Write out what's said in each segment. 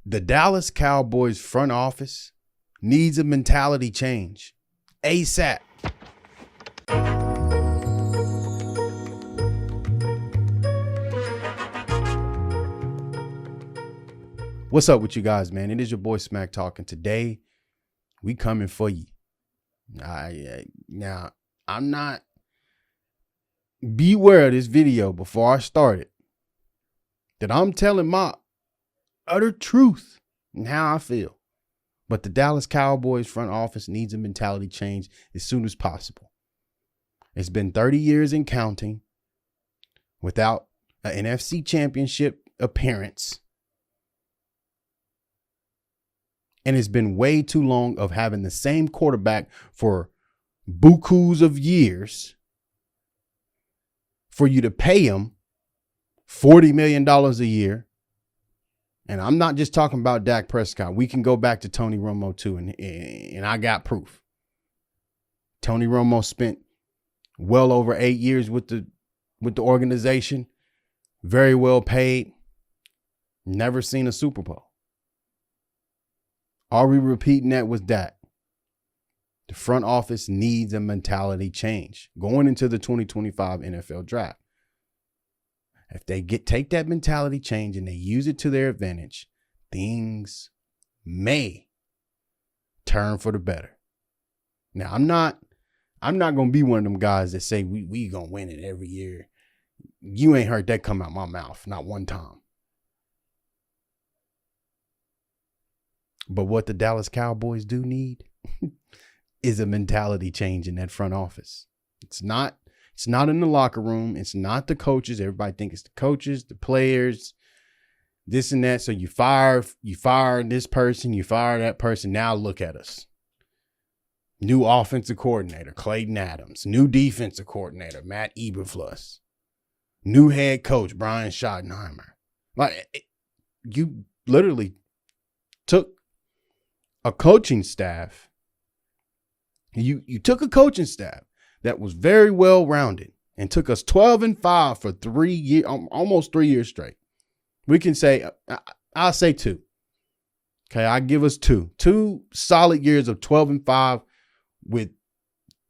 The Dallas Cowboys front office needs a mentality change ASAP. What's up with you guys, man? It is your boy SmackTalk, and today we coming for you. Now, I'm not. Beware of this video before I start it, that I'm telling my utter truth and how I feel. But the Dallas Cowboys front office needs a mentality change as soon as possible. It's been 30 years and counting without an NFC championship appearance. And it's been way too long of having the same quarterback for bukus of years for you to pay him $40 million a year. And I'm not just talking about Dak Prescott. We can go back to Tony Romo too, and I got proof. Tony Romo spent well over 8 years with the organization, very well paid, never seen a Super Bowl. Are we repeating that with Dak? The front office needs a mentality change going into the 2025 NFL draft. If they take that mentality change and they use it to their advantage, things may turn for the better. Now, I'm not going to be one of them guys that say we going to win it every year. You ain't heard that come out my mouth, not one time. But what the Dallas Cowboys do need is a mentality change in that front office. It's not in the locker room. It's not the coaches. Everybody think it's the coaches, the players, this and that. So you fire this person, you fire that person. Now look at us. New offensive coordinator, Clayton Adams. New defensive coordinator, Matt Eberflus. New head coach, Brian Schottenheimer. Like, you literally took a coaching staff. You took a coaching staff that was very well rounded and took us 12-5 for 3 years, almost 3 years straight. We can say, I'll say 2. Okay, I give us 2 solid years of 12-5 with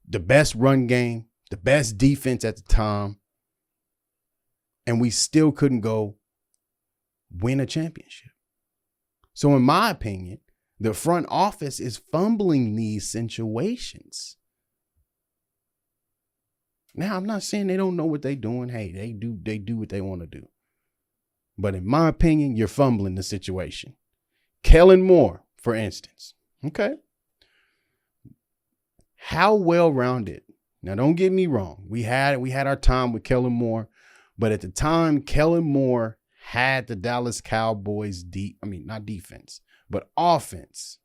the best run game, the best defense at the time, and we still couldn't go win a championship. So in my opinion, the front office is fumbling these situations. Now, I'm not saying they don't know what they're doing. Hey, they do what they want to do. But in my opinion, you're fumbling the situation. Kellen Moore, for instance. Okay. How well-rounded. Now, don't get me wrong. We had our time with Kellen Moore, but at the time, Kellen Moore had the Dallas Cowboys not defense, but offense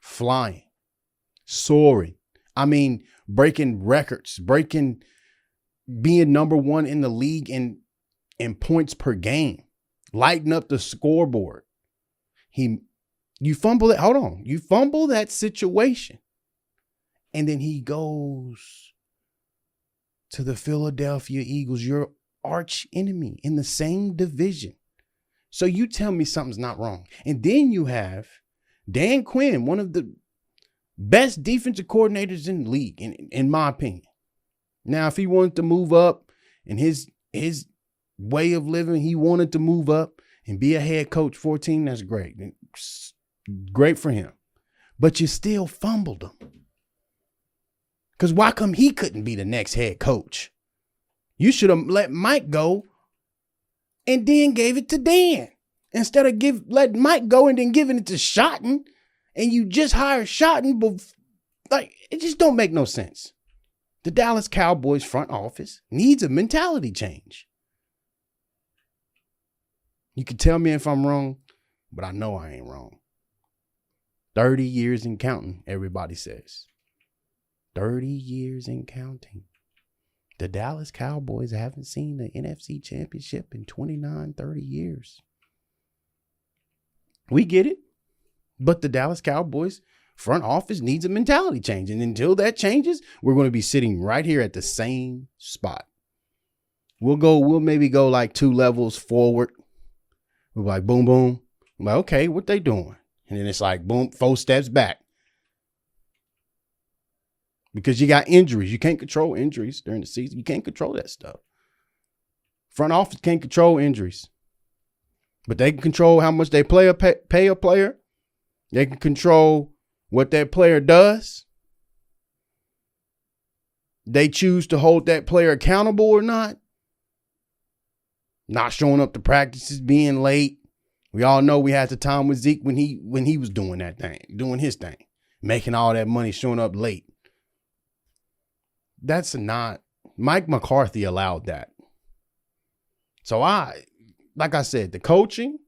flying, soaring. Breaking records, being number 1 in the league in points per game, lighting up the scoreboard. You fumble that situation. And then he goes to the Philadelphia Eagles, your arch enemy in the same division. So you tell me something's not wrong. And then you have Dan Quinn, one of the best defensive coordinators in the league, in my opinion. Now, if he wanted to move up in his way of living, he wanted to move up and be a head coach for a team, that's great. Great for him. But you still fumbled him. Because why come he couldn't be the next head coach? You should have let Mike go and then gave it to Dan. Instead of let Mike go and then giving it to Schotten, and you just hired Schotten, it just don't make no sense. The Dallas Cowboys front office needs a mentality change. You can tell me if I'm wrong, but I know I ain't wrong. 30 years and counting, everybody says. 30 years and counting. The Dallas Cowboys haven't seen the NFC championship in 29, 30 years. We get it. But the Dallas Cowboys front office needs a mentality change. And until that changes, we're going to be sitting right here at the same spot. We'll maybe go like 2 levels forward. We're like, boom, boom. I'm like, okay, what they doing? And then it's like, boom, 4 steps back. Because you got injuries. You can't control injuries during the season. You can't control that stuff. Front office can't control injuries. But they can control how much they pay a player. They can control what that player does. They choose to hold that player accountable or not. Not showing up to practices, being late. We all know we had the time with Zeke when he was doing that thing, doing his thing, making all that money, showing up late. That's not, Mike McCarthy allowed that. So like I said, the coaching,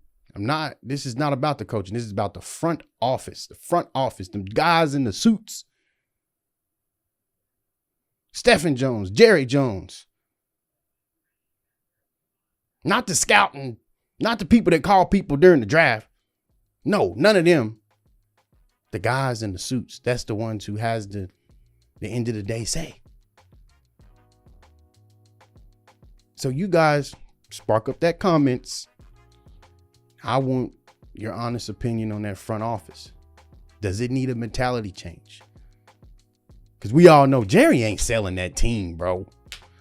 this is not about the coaching. This is about the front office, them guys in the suits. Stephen Jones, Jerry Jones. Not the scouting, not the people that call people during the draft. No, none of them. The guys in the suits, that's the ones who has the end of the day say. So you guys spark up that comments. I want your honest opinion on that front office. Does it need a mentality change? Because we all know Jerry ain't selling that team, bro.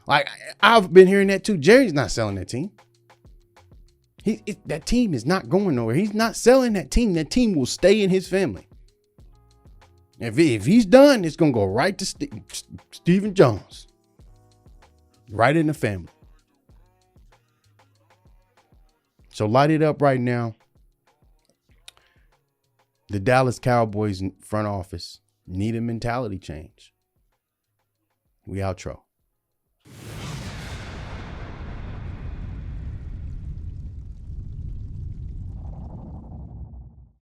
Like, I've been hearing that too. Jerry's not selling that team. That team is not going nowhere. He's not selling that team. That team will stay in his family. If he's done, it's going to go right to Stephen Jones. Right in the family. So light it up right now. The Dallas Cowboys front office need a mentality change. We outro.